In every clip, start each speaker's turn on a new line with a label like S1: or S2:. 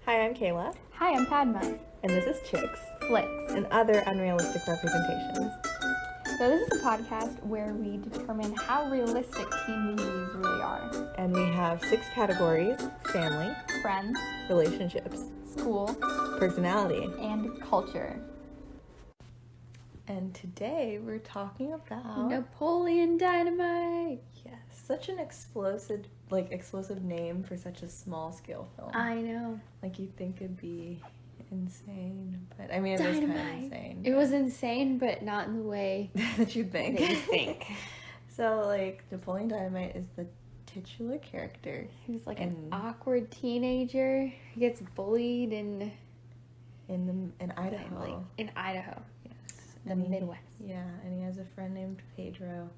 S1: Hi, I'm Kayla,
S2: Hi, I'm Padma.
S1: and this is Chicks
S2: Flicks.
S1: and Other Unrealistic Representations.
S2: So this is a podcast where we determine how realistic teen movies really are.
S1: And we have 6 categories: family,
S2: Friends,
S1: relationships,
S2: school,
S1: personality.
S2: and culture.
S1: And today we're talking about...
S2: Napoleon Dynamite!
S1: Yes, such an explosive name for such a small-scale film.
S2: I know.
S1: Like, you'd think it'd be insane, but I mean, it was kind of insane.
S2: It was insane, but not in the way
S1: that you'd think.
S2: that you think.
S1: So, like, Napoleon Dynamite is the titular character.
S2: He was like an awkward teenager. He gets bullied in
S1: Idaho.
S2: In Idaho.
S1: Yes.
S2: The Midwest.
S1: Yeah, and he has a friend named Pedro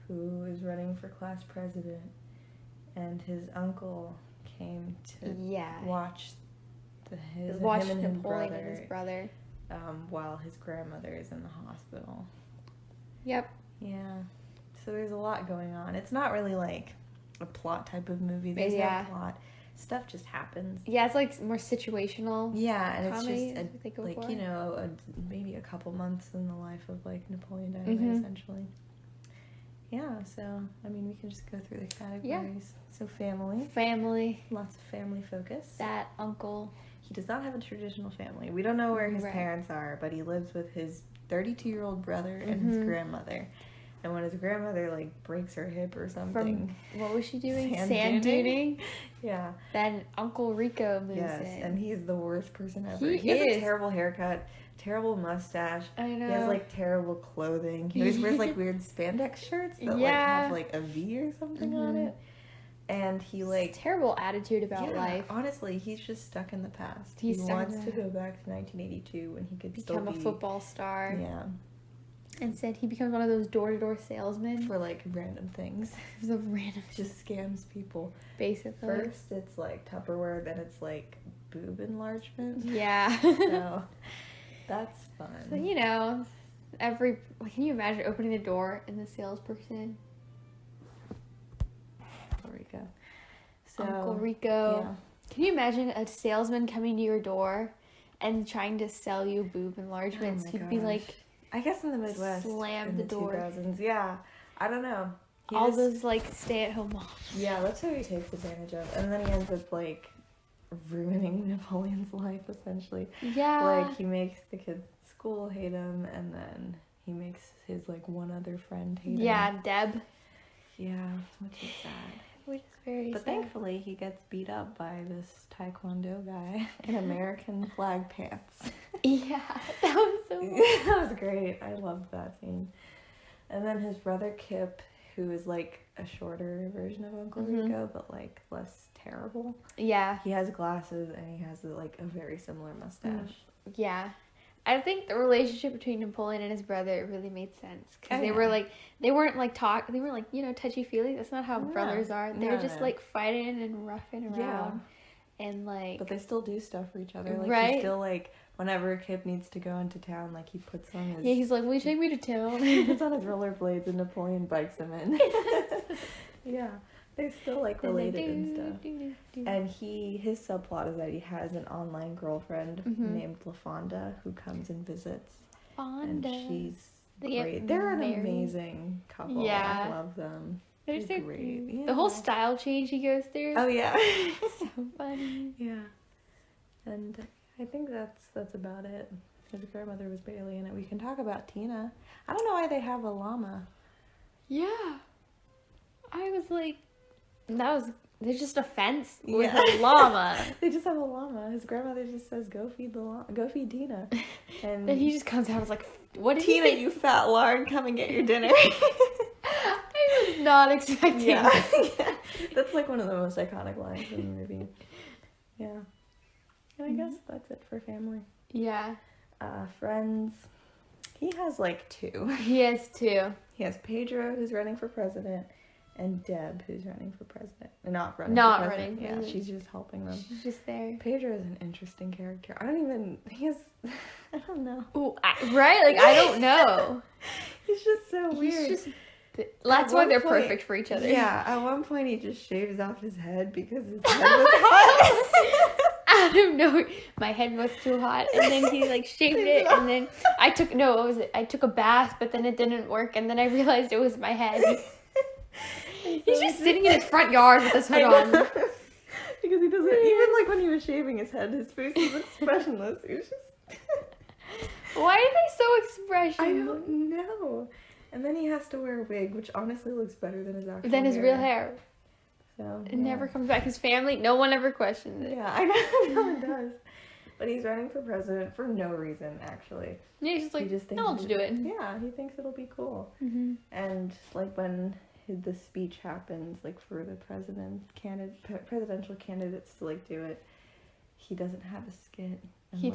S1: who is running for class president, and his uncle came to watch him and
S2: Napoleon and his brother.
S1: While his grandmother is in the hospital.
S2: Yep.
S1: Yeah. So there's a lot going on. It's not really like a plot type of movie. There's no plot. Stuff just happens.
S2: Yeah, it's like more situational.
S1: Yeah, and
S2: comedy,
S1: it's just maybe a couple months in the life of like Napoleon Dynamite, essentially. Yeah, so I mean, we can just go through the categories.
S2: Yeah.
S1: So family, lots of family focus.
S2: That uncle.
S1: He does not have a traditional family. We don't know where his parents are, but he lives with his 32-year-old brother and his grandmother. And when his grandmother, like, breaks her hip or something...
S2: What was she doing? Sand duning?
S1: Yeah.
S2: Then Uncle Rico moves in.
S1: Yes, and he's the worst person ever.
S2: He
S1: has
S2: is.
S1: A terrible haircut, terrible mustache.
S2: I know.
S1: He has, like, terrible clothing. He always wears, like, weird spandex shirts that, like, have, like, a V or something on it. And he, like...
S2: Terrible attitude about life.
S1: Honestly, he's just stuck in the past. He wants to go back to 1982 when he could
S2: become a football star.
S1: Yeah.
S2: Instead, he becomes one of those door-to-door salesmen.
S1: For, like, random things.
S2: The random...
S1: Just scams people.
S2: Basically.
S1: First, it's, like, Tupperware, then it's, like, boob enlargement.
S2: Yeah.
S1: So, that's fun.
S2: So, you know, can you imagine opening the door and the salesperson...
S1: Rico. So,
S2: Uncle Rico.
S1: Yeah.
S2: Can you imagine a salesman coming to your door and trying to sell you boob enlargements? You'd be like...
S1: I guess in the Midwest,
S2: slam the door.
S1: 2000s, yeah. I don't know.
S2: Those, like, stay-at-home moms.
S1: Yeah, that's who he takes advantage of. And then he ends up, like, ruining Napoleon's life, essentially.
S2: Yeah.
S1: Like, he makes the kids at school hate him, and then he makes his, like, one other friend hate him.
S2: Yeah, Deb.
S1: Yeah, which is sad.
S2: Which is very sad.
S1: Thankfully, he gets beat up by this taekwondo guy in American flag pants.
S2: Yeah, that was so cool.
S1: That was great. I loved that scene. And then his brother Kip, who is like a shorter version of Uncle Rico, but like less terrible.
S2: Yeah.
S1: He has glasses and he has like a very similar mustache.
S2: Yeah. I think the relationship between Napoleon and his brother really made sense. Because they weren't like, touchy-feely. That's not how brothers are. They were just like fighting and roughing around.
S1: Yeah.
S2: And like...
S1: But they still do stuff for each other. Like,
S2: right?
S1: He still like, whenever Kip needs to go into town, like he puts on his...
S2: Yeah, he's like, will you take me to town?
S1: He puts on his rollerblades and Napoleon bikes him in. Yeah. They're still like related and stuff. And his subplot is that he has an online girlfriend named LaFonda who comes and visits.
S2: Fonda.
S1: And she's great. They're an amazing couple.
S2: Yeah.
S1: I love them.
S2: They're so
S1: great. Yeah.
S2: The whole style change he goes through.
S1: Oh yeah.
S2: So funny.
S1: Yeah. And I think that's about it. His grandmother was barely in it. We can talk about Tina. I don't know why they have a llama.
S2: Yeah. I was like, there's just a fence with a llama.
S1: They just have a llama. His grandmother just says, go feed Tina. And
S2: then he just comes out and is like, what did
S1: Tina,
S2: he say?
S1: you fat lard, come and get your dinner.
S2: I was not expecting that.
S1: Yeah. That's like one of the most iconic lines in the movie. Yeah. And I guess that's it for family.
S2: Yeah.
S1: Friends. He has like 2.
S2: He has 2.
S1: He has Pedro, who's running for president, and Deb, who's running for president. Not running. Yeah, she's just helping them.
S2: She's just there.
S1: Pedro is an interesting character. I don't know.
S2: Ooh, right? Like, I don't know.
S1: He's just so weird.
S2: That's why they're perfect for each other.
S1: Yeah, at one point he just shaves off his head because his head was hot.
S2: out of nowhere, my head was too hot, and then he like shaved it, and then I took I took a bath, but then it didn't work, and then I realized it was my head. He's just sitting in his front yard with his hood on.
S1: Because he doesn't, even like when he was shaving his head, his face was expressionless. He was just...
S2: Why are they so expressionless?
S1: I don't know. And then he has to wear a wig, which honestly looks better than his actual
S2: Than his real hair.
S1: So,
S2: it never comes back. His family, no one ever questions it.
S1: Yeah, I know. No one does. But he's running for president for no reason, actually.
S2: Yeah, he's just like, I'll just do it.
S1: Yeah, he thinks it'll be cool.
S2: Mm-hmm.
S1: And like when the speech happens, like for the presidential candidates to like do it, he doesn't have a skit. And he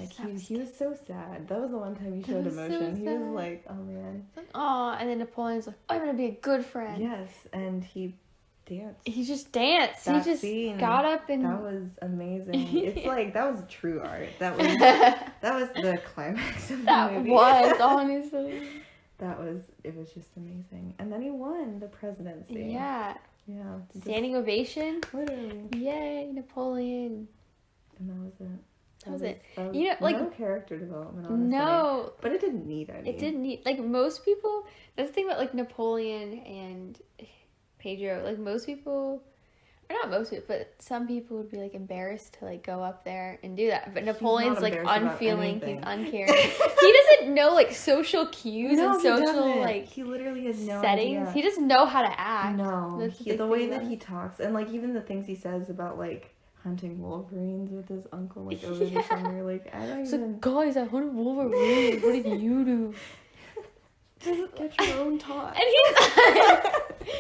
S1: was so sad. That was the one time he showed emotion. So he was like, oh man.
S2: Like, oh, and then Napoleon's like, I'm gonna be a good friend.
S1: Yes, and he danced.
S2: He just danced.
S1: That
S2: he just
S1: scene,
S2: got up and
S1: that was amazing. It's like that was true art. That was the climax of the movie.
S2: That was honestly.
S1: It was just amazing. And then he won the presidency.
S2: Yeah.
S1: Yeah.
S2: Standing ovation.
S1: Literally.
S2: Yay, Napoleon.
S1: And that was it.
S2: That was it.
S1: You know, like, no character development, honestly. No. But it didn't need any.
S2: It didn't need, like, most people, that's the thing about, like, Napoleon and Pedro, like, most people, or not most people, but some people would be, like, embarrassed to, like, go up there and do that. But Napoleon's, like, unfeeling, he's uncaring. He doesn't know, like, social cues and social, like,
S1: he literally has no
S2: settings.
S1: idea.
S2: He doesn't know how to act.
S1: No. The way that he talks, and, like, even the things he says about, like, hunting wolverines with his uncle, like, over the summer, like, I don't even...
S2: Like, guys, I hunted wolverines. What did you do?
S1: Just get your own talk.
S2: And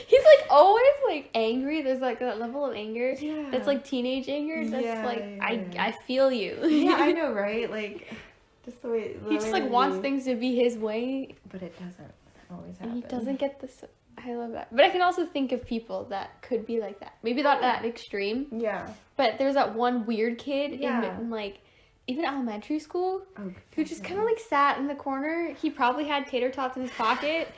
S2: he's like always like angry. There's like that level of anger that's like teenage anger. That's I feel you.
S1: Yeah, I know, right? Like, just the way...
S2: He just like wants things to be his way.
S1: But it doesn't always happen.
S2: And he doesn't get this... I love that. But I can also think of people that could be like that. Maybe not that extreme.
S1: Yeah.
S2: But there's that one weird kid in like, even elementary school, who just kind of like sat in the corner. He probably had tater tots in his pocket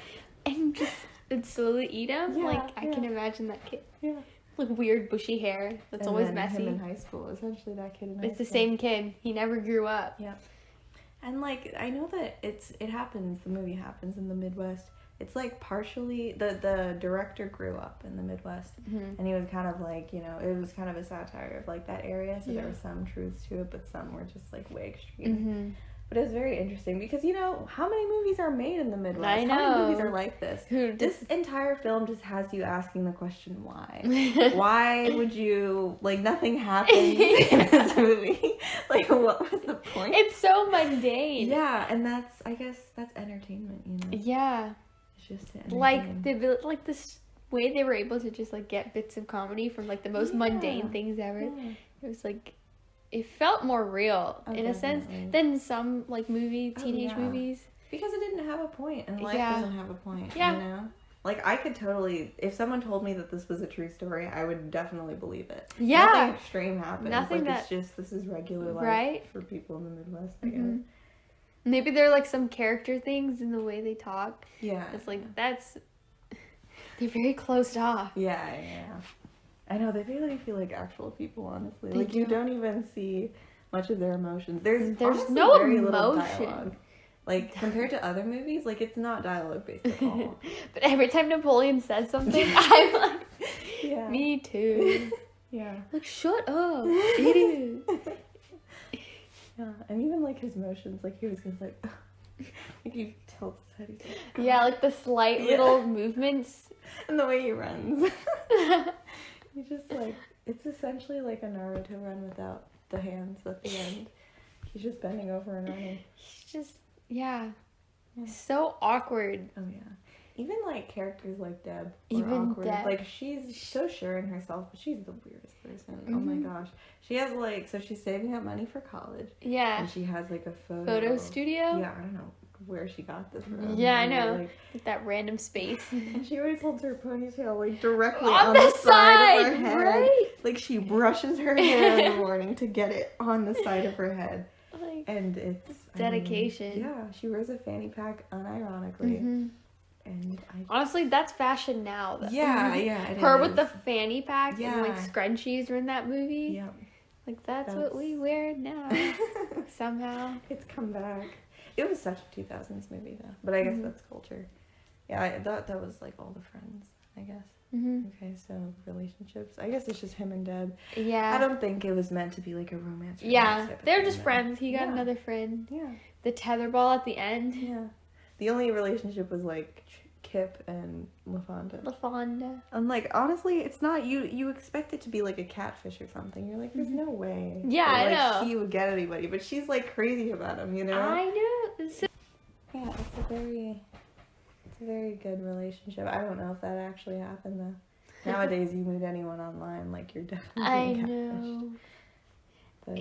S2: and just would slowly eat them. Yeah, like, I can imagine that kid. Yeah. Like weird bushy hair that's always messy.
S1: Him in high school, essentially that kid in high school.
S2: It's the same kid. He never grew up.
S1: Yeah. And like, I know that it happens, the movie happens in the Midwest. It's like partially, the director grew up in the Midwest, and he was kind of like, you know, it was kind of a satire of like that area, so there was some truths to it, but some were just like way extreme. But it was very interesting because, you know, how many movies are made in the Midwest?
S2: I know.
S1: How many movies are like this? This entire film just has you asking the question, why? Why would you, like, nothing happens in this movie? Like, what was the point?
S2: It's so mundane.
S1: Yeah, and I guess that's entertainment, you know?
S2: Yeah.
S1: It's just
S2: like this way they were able to just, like, get bits of comedy from, like, the most mundane things ever. Yeah. It was, like... It felt more real, in a sense, than some, like, teenage movies.
S1: Because it didn't have a point, and life doesn't have a point, you know? Like, I could totally, if someone told me that this was a true story, I would definitely believe it. Yeah. Nothing extreme happens.
S2: Nothing
S1: like, it's just, this is regular life for people in the Midwest, I guess.
S2: Maybe there are, like, some character things in the way they talk.
S1: Yeah.
S2: It's like, they're very closed off.
S1: Yeah. I know, they really feel like actual people, honestly. Like, you don't even see much of their emotions. There's no very little dialogue. Like, compared to other movies, like, it's not dialogue-based at all.
S2: But every time Napoleon says something, I'm like, me too.
S1: Yeah.
S2: Like, shut up, idiot.
S1: Yeah, and even, like, his motions, like, he was just like, like, he tilts his head, he's like,
S2: yeah, like, the slight little movements.
S1: And the way he runs. He just, like, it's essentially like a Naruto run without the hands at the end. He's just bending over and running.
S2: He's just, so awkward.
S1: Oh, yeah. Even, like, characters like Deb are awkward. Deb. Like, she's so sure in herself, but she's the weirdest person. Oh, my gosh. She has, like, so she's saving up money for college. Yeah. And she has, like, a photo
S2: studio?
S1: Yeah, I don't know where she got this from.
S2: Yeah, I know. Like that random space.
S1: And she always holds her ponytail, like, directly on the side of her head. Right? Like, she brushes her hair in the morning to get it on the side of her head. Like, and it's
S2: dedication.
S1: She wears a fanny pack unironically. And
S2: honestly, that's fashion now, though.
S1: Yeah, it
S2: her
S1: is.
S2: with the fanny pack and, like, scrunchies were in that movie.
S1: Yeah.
S2: Like, that's what we wear now. Somehow.
S1: It's come back. It was such a 2000s movie, though. But I guess that's culture. Yeah, I thought that was, like, all the friends, I guess. Okay, so relationships. I guess it's just him and Deb.
S2: Yeah.
S1: I don't think it was meant to be, like, a romance.
S2: Yeah, they're just friends. He got another friend.
S1: Yeah.
S2: The tetherball at the end.
S1: Yeah. The only relationship was, like, Kip and LaFonda. I'm like, honestly, it's not, you expect it to be like a catfish or something. You're like, there's no way.
S2: Yeah,
S1: that,
S2: I know.
S1: She would get anybody, but she's like crazy about him, you know?
S2: I know.
S1: Yeah, it's a very good relationship. I don't know if that actually happened though. Nowadays, you meet anyone online, like you're definitely being catfished.
S2: know.
S1: But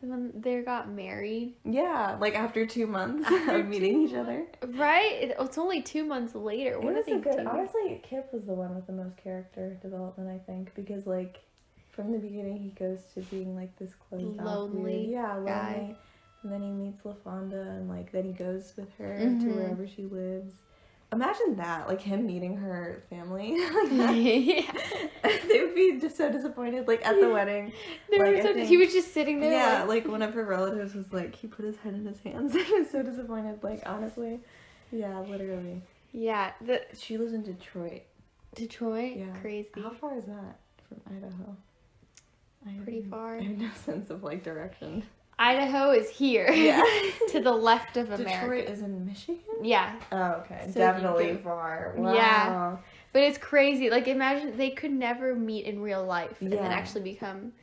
S2: And when they got married.
S1: yeah, like after 2 months of meeting each other.
S2: Right? It's only 2 months later. What are they doing?
S1: Honestly, Kip was the one with the most character development, I think, because like from the beginning he goes to being like this closed off,
S2: Lonely guy.
S1: And then he meets LaFonda, and like then he goes with her to wherever she lives. Imagine that, like him meeting her family.
S2: Yeah.
S1: They would be just so disappointed, like at the wedding.
S2: He was just sitting there.
S1: Yeah, like one of her relatives was like, he put his head in his hands. He was so disappointed, like honestly. Yeah, literally.
S2: Yeah.
S1: She lives in Detroit.
S2: Detroit?
S1: Yeah.
S2: Crazy.
S1: How far is that from Idaho?
S2: Pretty far.
S1: I have no sense of like direction.
S2: Idaho is here.
S1: Yeah.
S2: To the left of America.
S1: Detroit is in Michigan?
S2: Yeah.
S1: Oh, okay.
S2: So
S1: definitely far. Wow.
S2: Yeah. But it's crazy. Like, imagine they could never meet in real life and then actually become,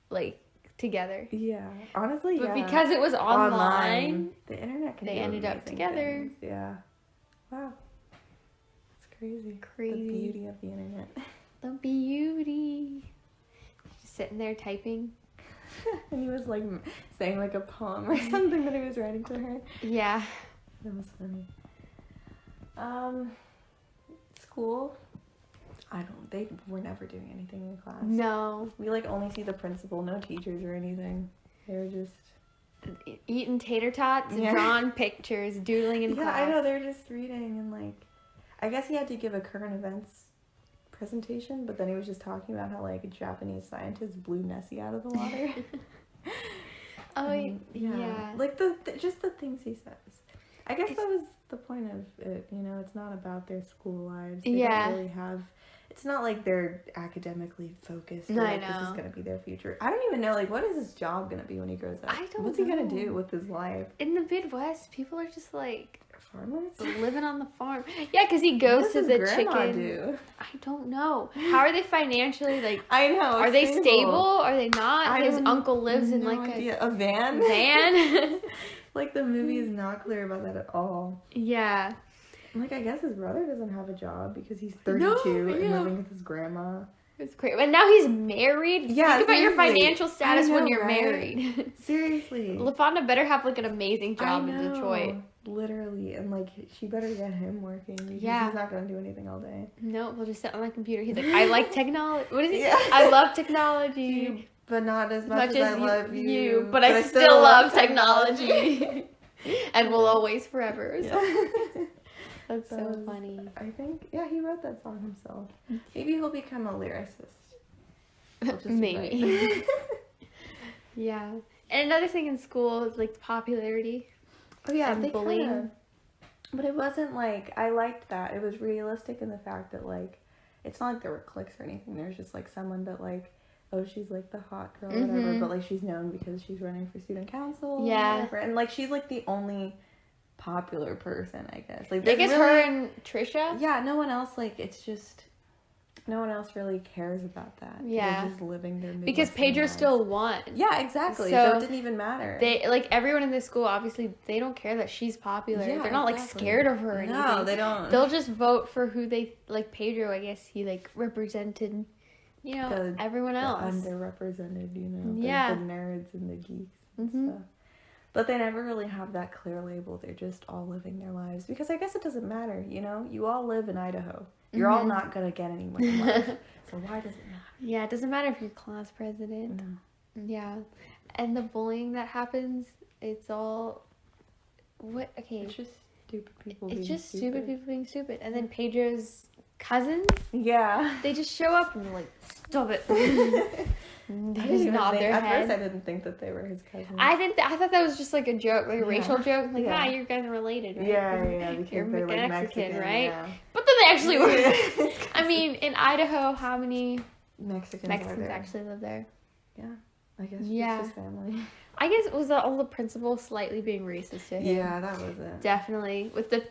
S2: like, together.
S1: Yeah. Honestly,
S2: but because it was online,
S1: the internet can
S2: they
S1: do
S2: ended up together.
S1: things. Yeah. Wow. It's crazy.
S2: Crazy.
S1: The beauty of the internet.
S2: The beauty. Just sitting there typing.
S1: And he was like saying like a poem or something that he was writing to her.
S2: Yeah.
S1: That was funny. School. They were never doing anything in class.
S2: No.
S1: We like only see the principal, no teachers or anything. They were just
S2: eating tater tots and drawing pictures, doodling in class.
S1: Yeah, I know, they were just reading and like, I guess he had to give a current events presentation, but then he was just talking about how like Japanese scientists blew Nessie out of the water.
S2: Yeah.
S1: Like just the things he says. I guess that was the point of it, you know, it's not about their school lives. They don't really have, it's not like they're academically focused or like this is going to be their future. I don't even know, like, what is his job going to be when he grows up? What's he going to do with his life?
S2: In the Midwest, people are just like
S1: farmers
S2: living on the farm. Yeah, because he goes to the chicken.
S1: Do?
S2: I don't know. How are they financially, like?
S1: I know.
S2: Are they stable? Are they not? His uncle lives in like
S1: a van.
S2: Van.
S1: Like the movie is not clear about that at all.
S2: Yeah.
S1: Like I guess his brother doesn't have a job because he's 32 and living with his grandma.
S2: It's great. And now he's married.
S1: Yeah,
S2: think about your financial status when you're married.
S1: Seriously.
S2: LaFonda better have like an amazing job in Detroit.
S1: Literally. And like she better get him working because he's not going to do anything all day.
S2: No, we'll just sit on my computer. He's like, I like technology. What is he? Yeah. I love technology.
S1: But not as much as I love you.
S2: But I still love technology. And will always forever. So. That's so funny.
S1: I think, he wrote that song himself. Maybe he'll become a lyricist.
S2: Maybe. Yeah. And another thing in school is like popularity.
S1: Oh yeah,
S2: and bullying.
S1: But it wasn't like, I liked that. It was realistic in the fact that like, it's not like there were cliques or anything. There's just like someone that like, oh, she's like the hot girl, whatever. But like she's known because she's running for student council. Yeah. Whatever. And like she's like the only popular person, I guess. Like
S2: I guess really, her and Trisha.
S1: Yeah, no one else. Like it's just no one else really cares about that.
S2: Yeah,
S1: they're just living their Midwestern
S2: because Pedro
S1: lives.
S2: Still won.
S1: Yeah, exactly. So it didn't even matter.
S2: They like everyone in this school. Obviously, they don't care that she's popular. Yeah, they're not like scared of her or anything.
S1: No, they don't.
S2: They'll just vote for who they like. Pedro, I guess he like represented. You know, everyone else.
S1: Underrepresented, you know. The nerds and the geeks and stuff. But they never really have that clear label. They're just all living their lives. Because I guess it doesn't matter, you know? You all live in Idaho. You're all not going to get anywhere in life. So why does it matter?
S2: Yeah, it doesn't matter if you're class president. No. Yeah. And the bullying that happens, it's all...
S1: It's just stupid people
S2: being stupid. It's just stupid people being stupid. And then Pedro's cousins?
S1: Yeah.
S2: They just show up and they're like, stop it. They just nod their head.
S1: At first, I didn't think that they were his cousins.
S2: I thought that was just like a joke, like a racial joke. Like, you guys are related, right?
S1: Yeah, because
S2: you're
S1: they're like Mexican,
S2: right?
S1: Yeah.
S2: But then they actually were. I mean, in Idaho, how many
S1: Mexicans
S2: actually live there?
S1: Yeah, I guess just his family.
S2: I guess was that all the principal slightly being racist to him?
S1: Yeah, that was it.
S2: Definitely with the.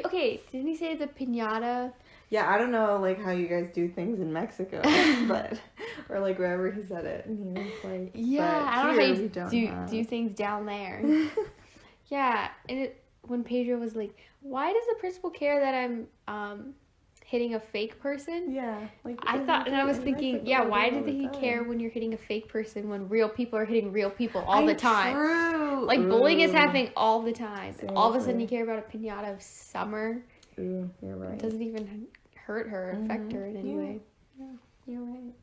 S2: Okay, didn't he say the piñata?
S1: Yeah, I don't know, like, how you guys do things in Mexico, but, or, like, wherever he said it, and he was like,
S2: I don't know how you do things down there. Yeah, and when Pedro was like, why does the principal care that I'm, hitting a fake person?
S1: Yeah. Like,
S2: I was thinking, why did he care when you're hitting a fake person when real people are hitting real people all the time?
S1: True.
S2: Like, bullying is happening all the time. Seriously. All of a sudden you care about a piñata of Summer.
S1: Ooh, you're right.
S2: It doesn't even hurt her, affect her in any way.
S1: Yeah, you're right.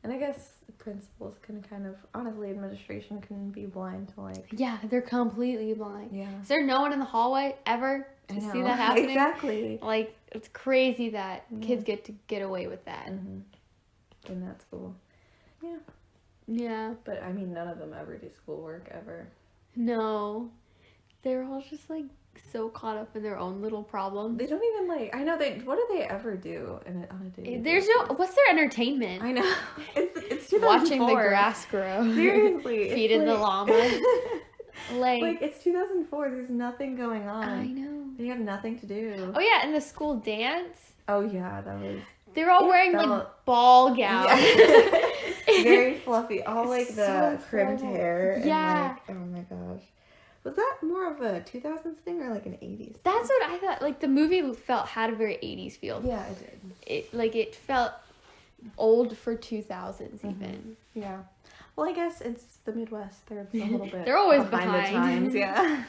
S1: And I guess principals can kind of, honestly, administration can be blind to, like...
S2: Yeah, they're completely blind.
S1: Yeah.
S2: Is there no one in the hallway ever to see that happening?
S1: Exactly.
S2: Like, it's crazy that kids get away with that.
S1: Mm-hmm. In that school. Yeah.
S2: Yeah.
S1: But, I mean, none of them ever do schoolwork, ever.
S2: No. They're all just, like, so caught up in their own little problems.
S1: They don't even, like, I know, what do they ever do on a daily
S2: basis? What's their entertainment?
S1: I know. It's 2004.
S2: Watching the grass grow.
S1: Seriously.
S2: Feeding the llamas.
S1: Like, it's 2004. There's nothing going on.
S2: I know.
S1: They have nothing to do.
S2: Oh, yeah, and the school dance.
S1: Oh, yeah, that was...
S2: They're all wearing, like, ball gowns.
S1: Yeah. Very fluffy. All, like, the crimped hair.
S2: Yeah.
S1: And, like, oh, my gosh. Was that more of a 2000s thing or, like, an 80s thing?
S2: That's what I thought. Like, the movie had a very 80s feel.
S1: Yeah, it did.
S2: It felt old for 2000s, even.
S1: Yeah. Well, I guess it's the Midwest. They're a little bit
S2: They're always
S1: behind the times, yeah.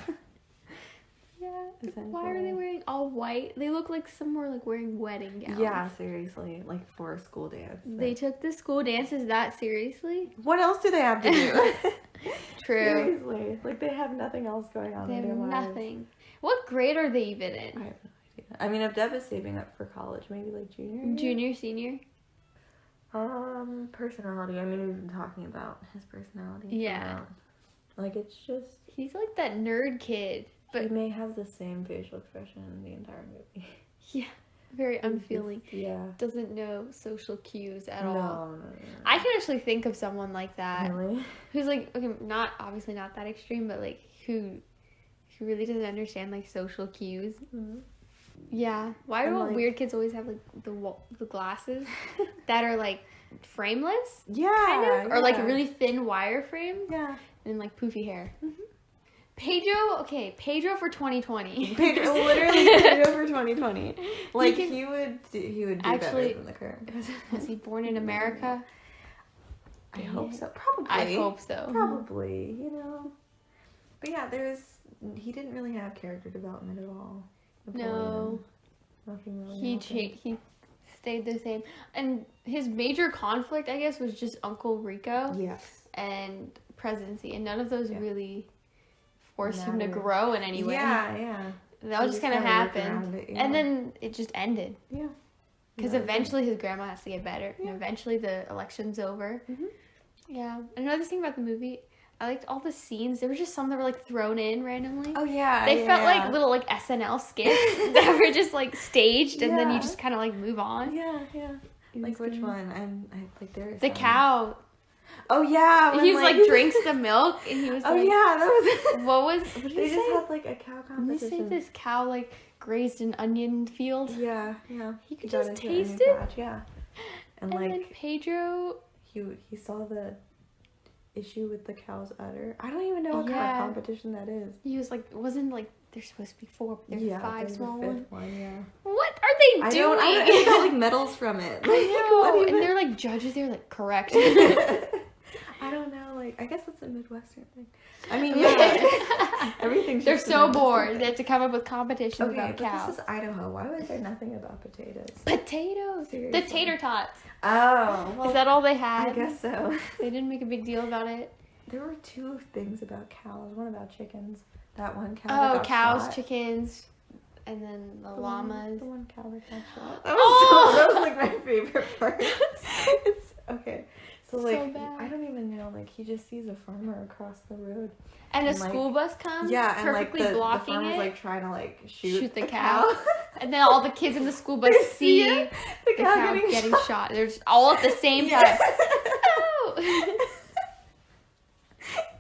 S2: Yeah. Why are they wearing all white? They look like some were like wearing wedding gowns.
S1: Yeah, seriously. Like for a school dance.
S2: They took the school dances that seriously?
S1: What else do they have to do?
S2: True.
S1: Seriously. Like they have nothing else going on in their lives.
S2: They have nothing. What grade are they even in?
S1: I have no idea. I mean, if Deb is saving up for college, maybe like junior?
S2: Junior, senior?
S1: Personality. I mean, we've been talking about his personality.
S2: Yeah.
S1: Like, it's just...
S2: He's like that nerd kid.
S1: But he may have the same facial expression in the entire movie.
S2: Yeah. Very unfeeling.
S1: Yeah.
S2: Doesn't know social cues at all.
S1: No.
S2: I can actually think of someone like that.
S1: Really?
S2: Who's like, okay, obviously not that extreme, but like, who really doesn't understand like social cues.
S1: Mm-hmm.
S2: Yeah. Why do weird kids always have like the glasses that are like frameless?
S1: Yeah.
S2: Kind of? Or like a really thin wire frame?
S1: Yeah.
S2: And like poofy hair. Mm-hmm. Pedro for 2020.
S1: Literally Pedro for 2020. Like he would do actually, better than the current.
S2: Was he born in America?
S1: I hope so. Probably.
S2: I hope so.
S1: Probably, But yeah, he didn't really have character development at all.
S2: No.
S1: Nothing really.
S2: He stayed the same. And his major conflict, I guess, was just Uncle Rico.
S1: Yes.
S2: And presidency. And none of those really forced him to grow in any way.
S1: Yeah.
S2: That all just kind of happened. And then it just ended.
S1: Yeah.
S2: Because eventually his grandma has to get better. Yeah. And eventually the election's over.
S1: Mm-hmm.
S2: Yeah. Another thing about the movie, I liked all the scenes. There were just some that were like thrown in randomly.
S1: Oh yeah.
S2: They felt like little like SNL skits that were just like staged and then you just kind of like move on.
S1: Yeah. Like which one? I like there's
S2: the cow.
S1: Oh yeah,
S2: he was like drinks the milk and he was
S1: oh
S2: like,
S1: yeah, that was
S2: what did
S1: they
S2: he
S1: just
S2: say?
S1: had like a cow competition.
S2: Did he say this cow like grazed an onion field?
S1: Yeah.
S2: He could just taste it.
S1: Patch, yeah. And like
S2: then Pedro,
S1: he saw the issue with the cow's udder. I don't even know what kind of competition that is.
S2: He was like, wasn't like there's supposed to be 4, but there's 5 small ones.
S1: Yeah.
S2: What are they doing?
S1: I don't got like medals from it.
S2: I know. And they're like judges. They're like correct.
S1: I don't know. Like I guess that's a Midwestern thing. I mean, yeah. Everything's.
S2: They're so bored. They have to come up with competitions about cows.
S1: This is Idaho. Why was there nothing about potatoes?
S2: Potatoes.
S1: Seriously.
S2: The tater tots.
S1: Oh. Well,
S2: is that all they had?
S1: I guess so.
S2: They didn't make a big deal about it.
S1: There were 2 things about cows. One about chickens. That one cow that got
S2: cows,
S1: shot.
S2: Chickens, and then the llamas.
S1: The one cow that got shot. That was like my favorite part. Okay. So bad. I don't even know, like, he just sees a farmer across the road.
S2: And a school bus comes, perfectly
S1: and, like,
S2: blocking
S1: the farmer's,
S2: it.
S1: like, trying to, like, shoot
S2: the cow. And then all the kids in the school bus see the cow getting shot. They're just all at the same time. Oh!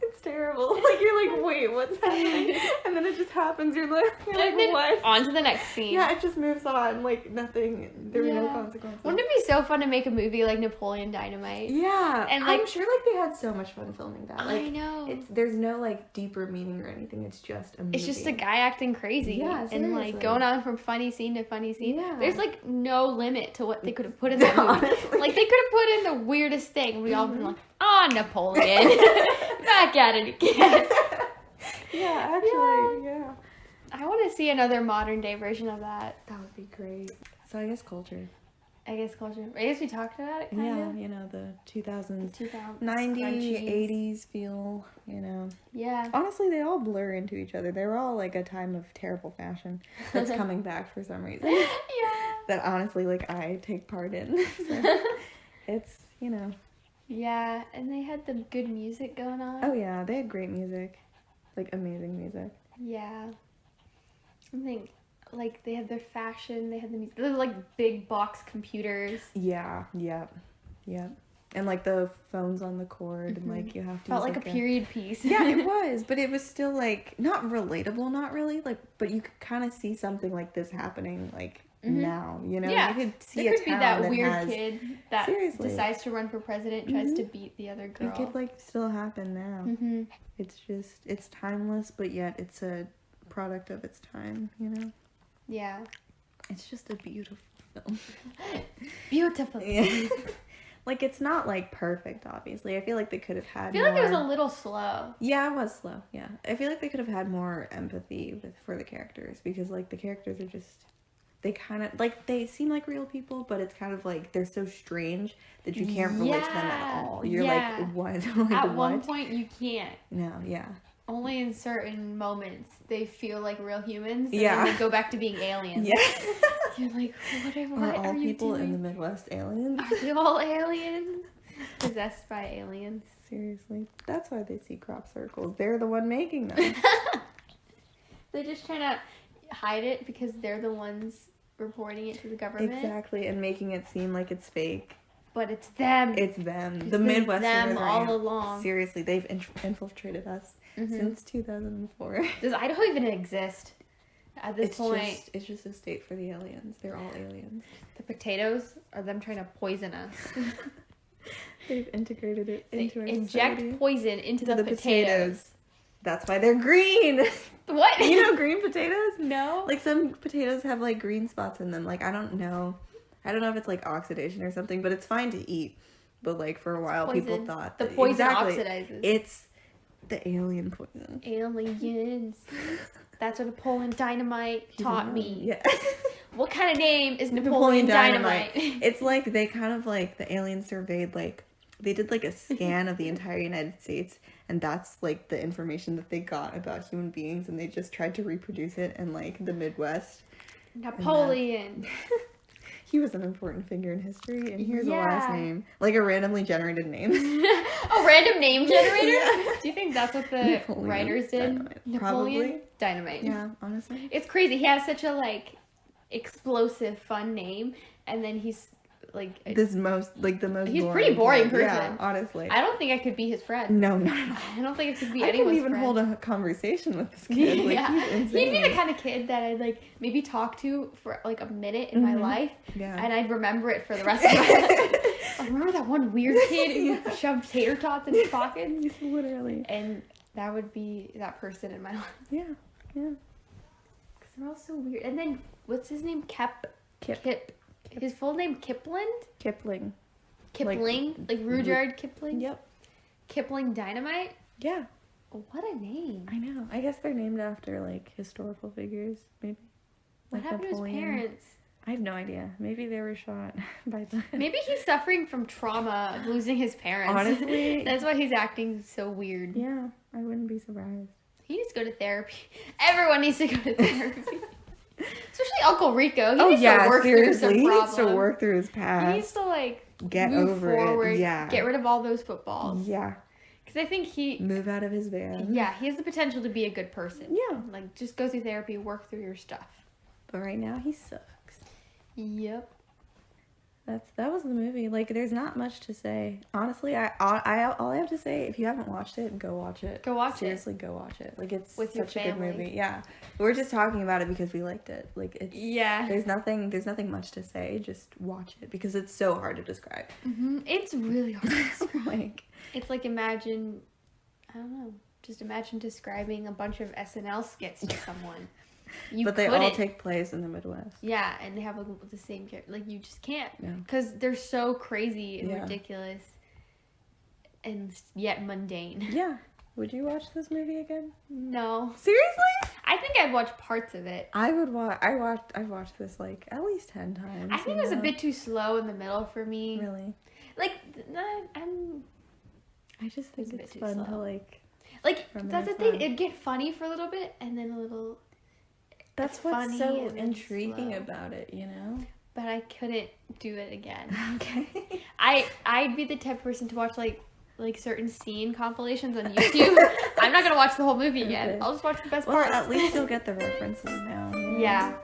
S1: It's terrible. Like, you're like, wait, what's happening? And then it just happens. You're like what?
S2: On to the next scene.
S1: Yeah, it just moves on. Like, nothing. There were no consequences.
S2: Wouldn't it be so fun to make a movie like Napoleon Dynamite?
S1: Yeah.
S2: And, like,
S1: I'm sure, like, they had so much fun filming that. Like,
S2: I know.
S1: There's no, like, deeper meaning or anything. It's just a movie.
S2: It's just a guy acting crazy.
S1: Yeah, seriously.
S2: And, like, going on from funny scene to funny scene.
S1: Yeah.
S2: There's, like, no limit to what they could have put in that movie.
S1: Honestly.
S2: Like, they could have put in the weirdest thing. We all been like, oh, Napoleon. Back at it again.
S1: Yeah, actually, yeah.
S2: I want to see another modern day version of that.
S1: That would be great. So I guess culture.
S2: I guess we talked about it, kind of.
S1: You know, the 2000s,
S2: 2000s,
S1: 90s,
S2: crunchies.
S1: 80s feel, you know.
S2: Yeah.
S1: Honestly, they all blur into each other. They were all, like, a time of terrible fashion that's coming back for some reason.
S2: Yeah.
S1: That, honestly, like, I take part in. So it's, you know.
S2: Yeah, and they had the good music going on.
S1: Oh, yeah, they had great music. Like, amazing music.
S2: Yeah. I think, like, they had their fashion, they had the music. They were, like, big box computers.
S1: Yeah, yep. And, like, the phones on the cord, and, like, you have to
S2: Felt
S1: use,
S2: like a period piece.
S1: Yeah, it was, but it was still, like, not relatable, not really, like, but you could kind of see something like this happening, like, now, you know?
S2: Yeah.
S1: You could see
S2: there could be that weird
S1: has,
S2: kid that
S1: seriously.
S2: decides to run for president, tries to beat the other girl.
S1: It could, like, still happen now. It's just, it's timeless, but yet it's a product of its time, you know?
S2: Yeah.
S1: It's just a beautiful film.
S2: Beautiful.
S1: Yeah. Like, it's not, like, perfect, obviously. I feel like they could have had more...
S2: I feel like it was a little slow.
S1: Yeah, it was slow, yeah. I feel like they could have had more empathy for the characters, because, like, the characters are just... They kind of... Like, they seem like real people, but it's kind of, like, they're so strange that you can't relate to them at all. You're like, what? Like,
S2: at one point, you can't.
S1: No, yeah.
S2: Only in certain moments they feel like real humans, and
S1: yeah.
S2: then they go back to being aliens.
S1: Yeah.
S2: You're like, what
S1: are all
S2: you
S1: people
S2: doing?
S1: in the Midwest aliens?
S2: Are they all aliens? Possessed by aliens.
S1: Seriously. That's why they see crop circles. They're the one making them.
S2: They're just trying to hide it because they're the ones reporting it to the government.
S1: Exactly, and making it seem like it's fake.
S2: But it's them.
S1: It's them.
S2: It's
S1: the Midwesterners
S2: them all
S1: are
S2: along.
S1: Seriously, they've infiltrated us since 2004.
S2: Does Idaho even exist at this point?
S1: It's just a state for the aliens. They're all aliens.
S2: The potatoes are them trying to poison us.
S1: They've integrated it into our
S2: inject
S1: society.
S2: Poison into the potatoes.
S1: That's why they're green.
S2: What?
S1: You know green potatoes?
S2: No.
S1: Like, some potatoes have, like, green spots in them. Like, I don't know if it's, like, oxidation or something, but it's fine to eat. But, like, for a while, people thought
S2: the
S1: that...
S2: poison
S1: exactly,
S2: oxidizes.
S1: It's the alien poison.
S2: Aliens. That's what Napoleon Dynamite taught me.
S1: Yeah.
S2: What kind of name is Napoleon Dynamite?
S1: It's like, they kind of, like, the aliens surveyed, like... They did, like, a scan of the entire United States, and that's, like, the information that they got about human beings, and they just tried to reproduce it in, like, the Midwest.
S2: Napoleon.
S1: He was an important figure in history, and here's a last name. Like, a randomly generated name.
S2: A random name generator?
S1: Yeah.
S2: Do you think that's what the
S1: Napoleon
S2: writers did?
S1: Dynamite.
S2: Napoleon
S1: Probably.
S2: Dynamite.
S1: Yeah, honestly.
S2: It's crazy. He has such a, like, explosive, fun name, and then he's... Like
S1: the most
S2: he's a pretty boring person.
S1: Yeah, honestly.
S2: I don't think I could be his friend.
S1: No.
S2: I don't think I could be
S1: I
S2: anyone's
S1: couldn't even
S2: friend.
S1: hold a conversation with this kid. Like,
S2: yeah.
S1: he's insane.
S2: He'd be the kind of kid that I'd like maybe talk to for like a minute in my life, and I'd remember it for the rest of my life. I remember that one weird kid who shoved tater tots in his pockets.
S1: Literally.
S2: And that would be that person in my life.
S1: Yeah.
S2: Because they're all so weird. And then what's his name? Kip. His full name Kipling?
S1: Kipling.
S2: Like Rudyard Kipling?
S1: Yep.
S2: Kipling Dynamite?
S1: Yeah.
S2: What a name.
S1: I know. I guess they're named after, like, historical figures, maybe.
S2: What
S1: like
S2: happened
S1: Napoleon.
S2: to his parents?
S1: I have no idea. Maybe they were shot by the...
S2: Maybe he's suffering from trauma of losing his parents.
S1: Honestly.
S2: That's why he's acting so weird.
S1: Yeah, I wouldn't be surprised.
S2: He needs to go to therapy. Everyone needs to go to therapy. Especially Uncle Rico. He needs to work through some problems.
S1: He needs to work through his past.
S2: He needs to, like, move forward, get rid of all those footballs.
S1: Yeah.
S2: Because I think
S1: move out of his van.
S2: Yeah, he has the potential to be a good person.
S1: Yeah.
S2: Like, just go through therapy, work through your stuff.
S1: But right now, he sucks.
S2: Yep.
S1: That was the movie. Like, there's not much to say. Honestly, all I have to say, if you haven't watched it, go watch it.
S2: Go watch
S1: Seriously, go watch it. Like, it's
S2: with
S1: such
S2: your
S1: a good
S2: family.
S1: movie. Yeah. We're just talking about it because we liked it. Like, it's...
S2: Yeah.
S1: There's nothing much to say. Just watch it because it's so hard to describe.
S2: Mm-hmm. It's really hard to describe.
S1: Like...
S2: It's like imagine... I don't know. Just imagine describing a bunch of SNL skits to someone.
S1: But they all take place in the Midwest.
S2: Yeah, and they have like the same character. Like, you just can't.
S1: Yeah.
S2: Because they're so crazy and ridiculous and yet mundane.
S1: Yeah. Would you watch this movie again?
S2: No.
S1: Seriously?
S2: I think I'd watch parts of it.
S1: I've watched this like at least 10 times.
S2: I think it was a bit too slow in the middle for me.
S1: Really?
S2: Like,
S1: I just think it's fun to like...
S2: Like, that's the thing. It'd get funny for a little bit and then a little...
S1: That's what's so intriguing about it, you know?
S2: But I couldn't do it again.
S1: Okay.
S2: I'd be the type of person to watch like certain scene compilations on YouTube. I'm not gonna watch the whole movie again. Okay. I'll just watch the best parts.
S1: Well, at least you'll get the references now. You know?
S2: Yeah.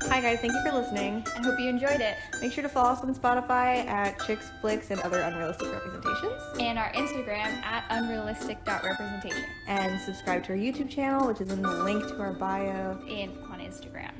S1: Hi guys, thank you for listening.
S2: I hope you enjoyed it.
S1: Make sure to follow us on Spotify at Chicks, Flicks, and Other Unrealistic Representations.
S2: And our Instagram at unrealistic.representation.
S1: And subscribe to our YouTube channel, which is in the link to our bio.
S2: And on Instagram.